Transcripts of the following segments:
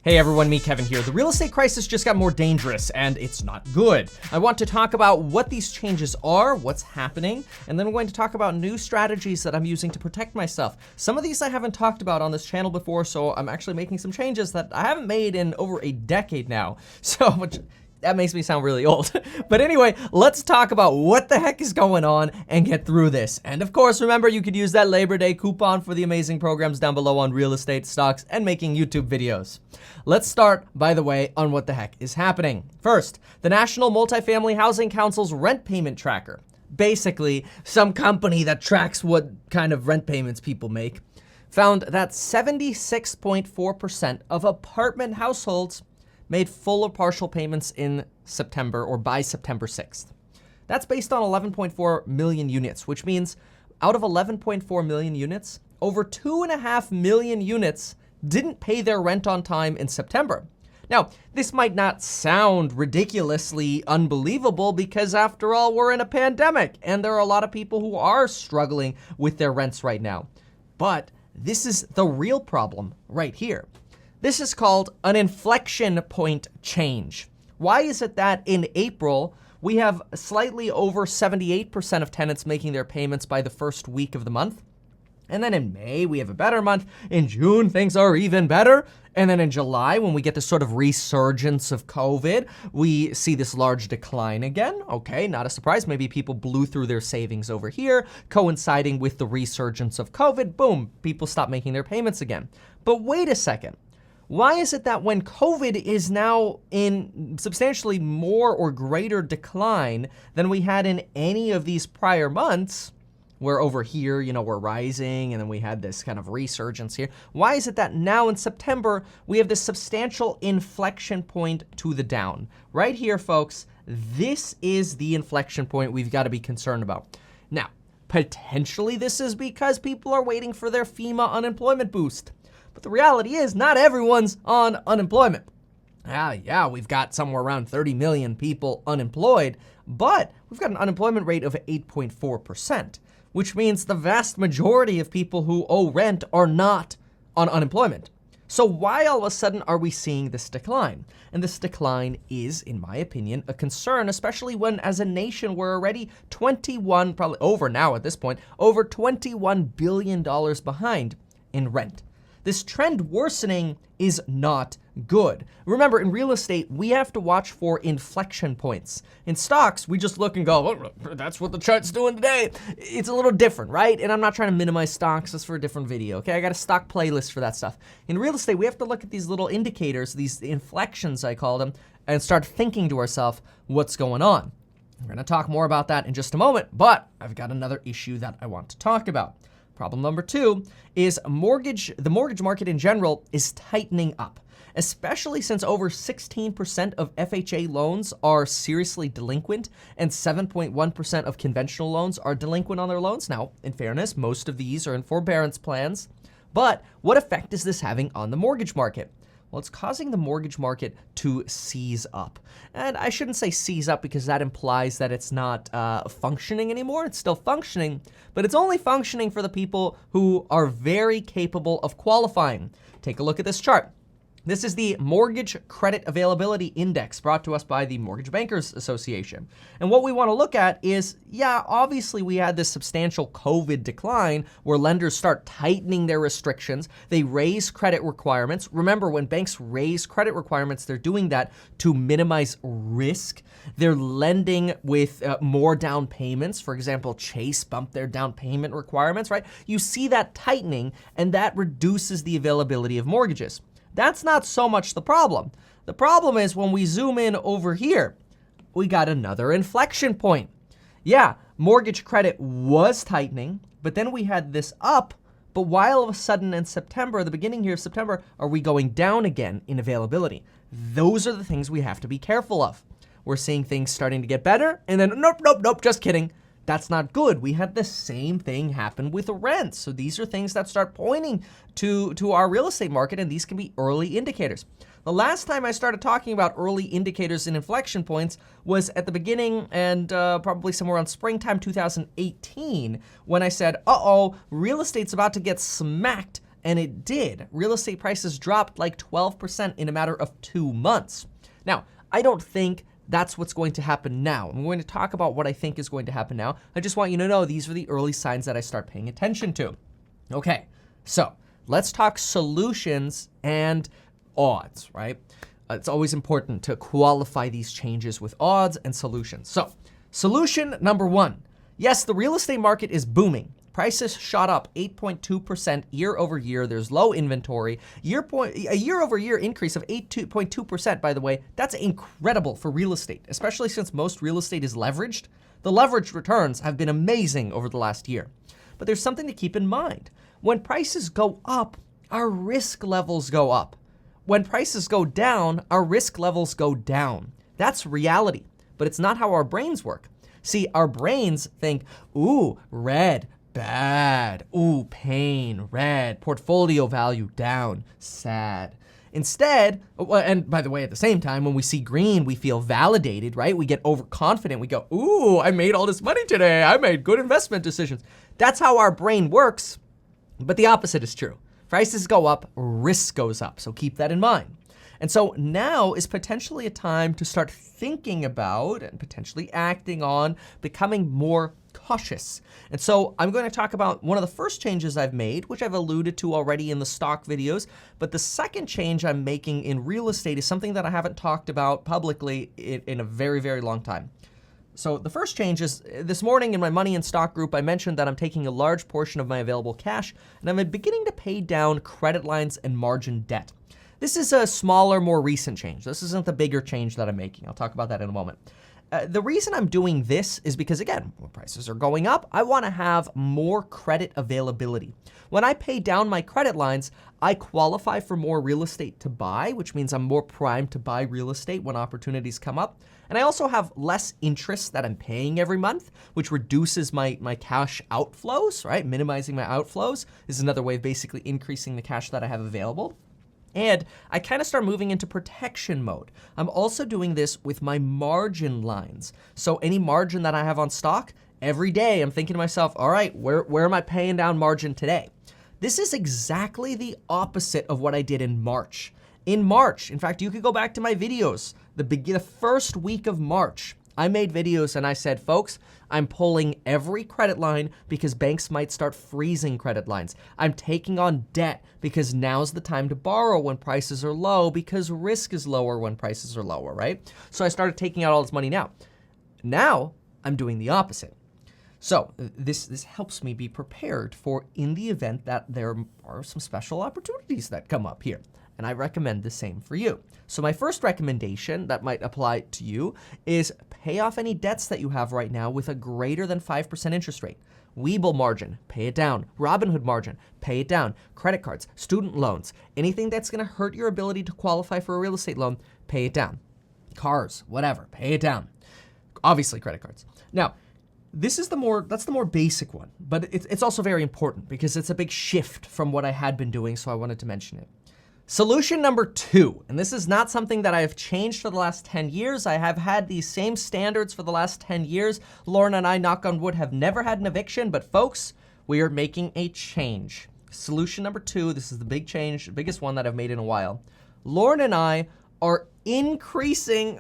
Hey everyone, me Kevin here. The real estate crisis just got more dangerous and it's not good. I want to talk about what these changes are, what's happening, and then we're going to talk about new strategies that I'm using to protect myself. Some of these I haven't talked about on this channel before, so I'm actually making some changes that I haven't made in over a decade now. That makes me sound really old. But anyway, let's talk about what the heck is going on and get through this. And of course, remember, you could use that Labor Day coupon for the amazing programs down below on real estate, stocks, and making YouTube videos. Let's start, by the way, on what the heck is happening. First, the National Multifamily Housing Council's rent payment tracker. Basically, some company that tracks what kind of rent payments people make, found that 76.4% of apartment households made full or partial payments in September or by September 6th. That's based on 11.4 million units, which means out of 11.4 million units, over 2.5 million units didn't pay their rent on time in September. Now, this might not sound ridiculously unbelievable because after all, we're in a pandemic and there are a lot of people who are struggling with their rents right now. But this is the real problem right here. This is called an inflection point change. Why is it that in April, we have slightly over 78% of tenants making their payments by the first week of the month? And then in May, we have a better month. In June, things are even better. And then in July, when we get this sort of resurgence of COVID, we see this large decline again. Okay, not a surprise. Maybe people blew through their savings over here, coinciding with the resurgence of COVID. Boom, people stop making their payments again. But wait a second. Why is it that when COVID is now in substantially more or greater decline than we had in any of these prior months, where over here, we're rising and then we had this kind of resurgence here, why is it that now in September, we have this substantial inflection point to the down? Right here, folks, this is the inflection point we've got to be concerned about. Now, potentially this is because people are waiting for their FEMA unemployment boost. But the reality is not everyone's on unemployment. Yeah, we've got somewhere around 30 million people unemployed, but we've got an unemployment rate of 8.4%, which means the vast majority of people who owe rent are not on unemployment. So why all of a sudden are we seeing this decline? And this decline is, in my opinion, a concern, especially when as a nation we're already probably over now at this point, over $21 billion behind in rent. This trend worsening is not good. Remember, in real estate, we have to watch for inflection points. In stocks, we just look and go, oh, that's what the chart's doing today. It's a little different, right? And I'm not trying to minimize stocks. That's for a different video, okay? I got a stock playlist for that stuff. In real estate, we have to look at these little indicators, these inflections, I call them, and start thinking to ourselves, what's going on? We're going to talk more about that in just a moment, but I've got another issue that I want to talk about. Problem number two is the mortgage market in general is tightening up, especially since over 16% of FHA loans are seriously delinquent and 7.1% of conventional loans are delinquent on their loans. Now, in fairness, most of these are in forbearance plans, but what effect is this having on the mortgage market? Well, it's causing the mortgage market to seize up. And I shouldn't say seize up because that implies that it's not functioning anymore. It's still functioning, but it's only functioning for the people who are very capable of qualifying. Take a look at this chart. This is the Mortgage Credit Availability Index brought to us by the Mortgage Bankers Association. And what we want to look at is, yeah, obviously we had this substantial COVID decline where lenders start tightening their restrictions. They raise credit requirements. Remember, when banks raise credit requirements, they're doing that to minimize risk. They're lending with more down payments. For example, Chase bumped their down payment requirements, right? You see that tightening, and that reduces the availability of mortgages. That's not so much the problem. The problem is when we zoom in over here, we got another inflection point. Yeah, mortgage credit was tightening, but then we had this up, but why all of a sudden in September, the beginning here of September, are we going down again in availability? Those are the things we have to be careful of. We're seeing things starting to get better, and then nope, just kidding. That's not good. We had the same thing happen with rents. So these are things that start pointing to our real estate market, and these can be early indicators. The last time I started talking about early indicators and inflection points was at the beginning and probably somewhere around springtime 2018 when I said, real estate's about to get smacked And it did. Real estate prices dropped like 12% in a matter of 2 months. Now, I don't think that's what's going to happen now. I'm going to talk about what I think is going to happen now. I just want you to know these are the early signs that I start paying attention to. Okay, so let's talk solutions and odds, right? It's always important to qualify these changes with odds and solutions. So, solution number 1. Yes, the real estate market is booming. Prices shot up 8.2% year over year. There's low inventory. A year over year increase of 8.2%, by the way, that's incredible for real estate, especially since most real estate is leveraged. The leveraged returns have been amazing over the last year. But there's something to keep in mind. When prices go up, our risk levels go up. When prices go down, our risk levels go down. That's reality, but it's not how our brains work. See, our brains think, ooh, red, bad. Ooh, pain, red. Portfolio value down, sad. Instead, and by the way, at the same time, when we see green, we feel validated, right? We get overconfident. We go, ooh, I made all this money today. I made good investment decisions. That's how our brain works, but the opposite is true. Prices go up, risk goes up. So keep that in mind. And so now is potentially a time to start thinking about and potentially acting on becoming more cautious. And so I'm going to talk about one of the first changes I've made, which I've alluded to already in the stock videos. But the second change I'm making in real estate is something that I haven't talked about publicly in a very, very long time. So the first change is this morning in my money and stock group, I mentioned that I'm taking a large portion of my available cash and I'm beginning to pay down credit lines and margin debt. This is a smaller, more recent change. This isn't the bigger change that I'm making. I'll talk about that in a moment. The reason I'm doing this is because, again, when prices are going up, I want to have more credit availability. When I pay down my credit lines, I qualify for more real estate to buy, which means I'm more primed to buy real estate when opportunities come up. And I also have less interest that I'm paying every month, which reduces my cash outflows, right? Minimizing my outflows is another way of basically increasing the cash that I have available. And I kind of start moving into protection mode. I'm also doing this with my margin lines. So any margin that I have on stock, every day I'm thinking to myself, all right, where am I paying down margin today? This is exactly the opposite of what I did in March. In March, in fact, you could go back to my videos. The first week of March, I made videos and I said, folks, I'm pulling every credit line because banks might start freezing credit lines. I'm taking on debt because now's the time to borrow when prices are low because risk is lower when prices are lower, right? So I started taking out all this money now. Now I'm doing the opposite. So this helps me be prepared for in the event that there are some special opportunities that come up here. And I recommend the same for you. So my first recommendation that might apply to you is pay off any debts that you have right now with a greater than 5% interest rate. Webull margin, pay it down. Robinhood margin, pay it down. Credit cards, student loans, anything that's gonna hurt your ability to qualify for a real estate loan, pay it down. Cars, whatever, pay it down. Obviously credit cards. Now, that's the more basic one, but it's also very important because it's a big shift from what I had been doing, so I wanted to mention it. Solution number 2, and this is not something that I've changed for the last 10 years. I have had these same standards for the last 10 years. Lauren and I, knock on wood, have never had an eviction, but folks, we are making a change. Solution number 2, this is the big change, the biggest one that I've made in a while. Lauren and I are increasing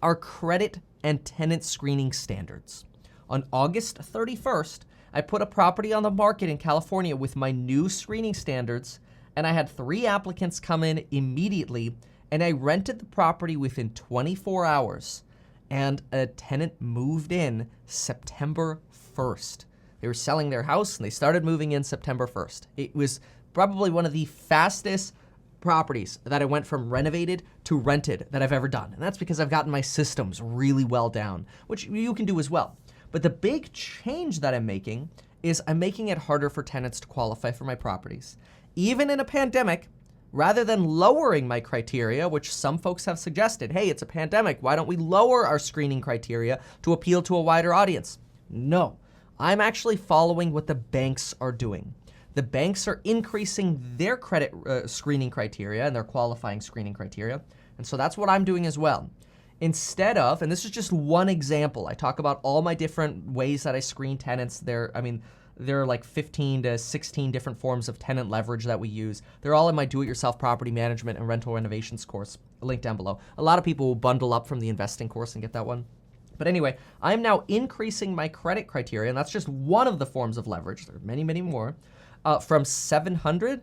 our credit and tenant screening standards. On August 31st, I put a property on the market in California with my new screening standards, and I had 3 applicants come in immediately, and I rented the property within 24 hours, and a tenant moved in September 1st. They were selling their house, and they started moving in September 1st. It was probably one of the fastest properties that I went from renovated to rented that I've ever done, and that's because I've gotten my systems really well down, which you can do as well. But the big change that I'm making is I'm making it harder for tenants to qualify for my properties. Even in a pandemic, rather than lowering my criteria, which some folks have suggested, hey, it's a pandemic, why don't we lower our screening criteria to appeal to a wider audience? No, I'm actually following what the banks are doing. The banks are increasing their credit screening criteria and their qualifying screening criteria, and so that's what I'm doing as well. Instead of, and this is just one example, I talk about all my different ways that I screen tenants. There are like 15 to 16 different forms of tenant leverage that we use. They're all in my do-it-yourself property management and rental renovations course, link down below. A lot of people will bundle up from the investing course and get that one. But anyway, I'm now increasing my credit criteria, and that's just one of the forms of leverage. There are many, many more, from 700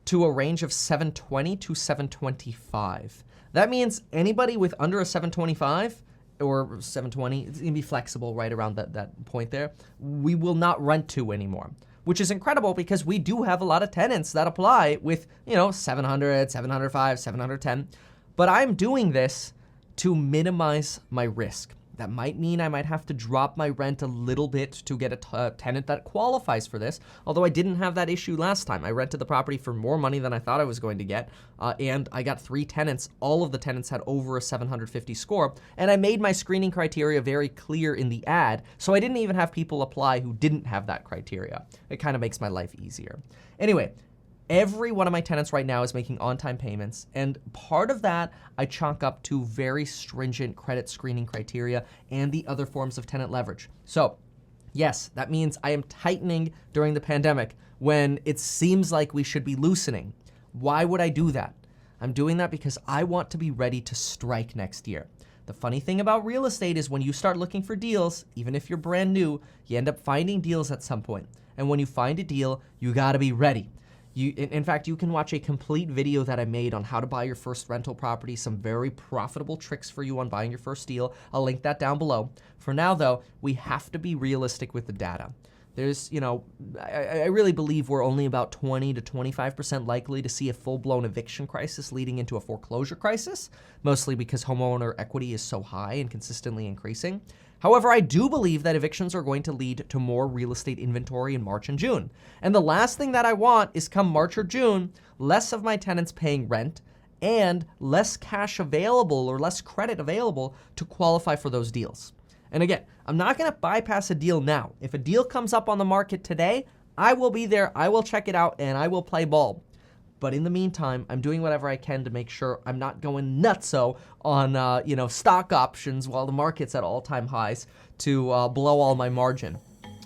to a range of 720 to 725. That means anybody with under a 725 or 720, it's gonna be flexible right around that point there, we will not rent to anymore, which is incredible because we do have a lot of tenants that apply with, 700, 705, 710. But I'm doing this to minimize my risk. That might mean I might have to drop my rent a little bit to get a tenant that qualifies for this, although I didn't have that issue last time. I rented the property for more money than I thought I was going to get, and I got 3 tenants. All of the tenants had over a 750 score, and I made my screening criteria very clear in the ad, so I didn't even have people apply who didn't have that criteria. It kind of makes my life easier. Anyway, every one of my tenants right now is making on-time payments, and part of that I chalk up to very stringent credit screening criteria and the other forms of tenant leverage. So yes, that means I am tightening during the pandemic when it seems like we should be loosening. Why would I do that? I'm doing that because I want to be ready to strike next year. The funny thing about real estate is when you start looking for deals, even if you're brand new, you end up finding deals at some point. And when you find a deal, you gotta be ready. In fact, you can watch a complete video that I made on how to buy your first rental property, some very profitable tricks for you on buying your first deal. I'll link that down below. For now, though, we have to be realistic with the data. There's, I really believe we're only about 20 to 25% likely to see a full-blown eviction crisis leading into a foreclosure crisis, mostly because homeowner equity is so high and consistently increasing. However, I do believe that evictions are going to lead to more real estate inventory in March and June. And the last thing that I want is come March or June, less of my tenants paying rent and less cash available or less credit available to qualify for those deals. And again, I'm not gonna bypass a deal now. If a deal comes up on the market today, I will be there, I will check it out, and I will play ball. But in the meantime, I'm doing whatever I can to make sure I'm not going nutso on stock options while the market's at all-time highs to blow all my margin.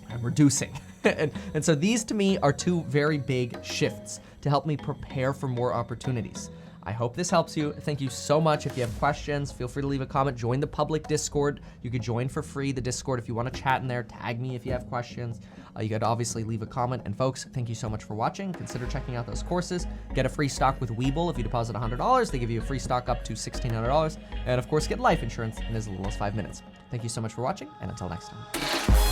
I'm reducing. and so these to me are 2 very big shifts to help me prepare for more opportunities. I hope this helps you. Thank you so much. If you have questions, feel free to leave a comment. Join the public Discord. You could join for free the Discord if you want to chat in there. Tag me if you have questions. You could obviously leave a comment. And folks, thank you so much for watching. Consider checking out those courses. Get a free stock with Webull if you deposit $100. They give you a free stock up to $1,600. And of course, get life insurance in as little as 5 minutes. Thank you so much for watching, and until next time.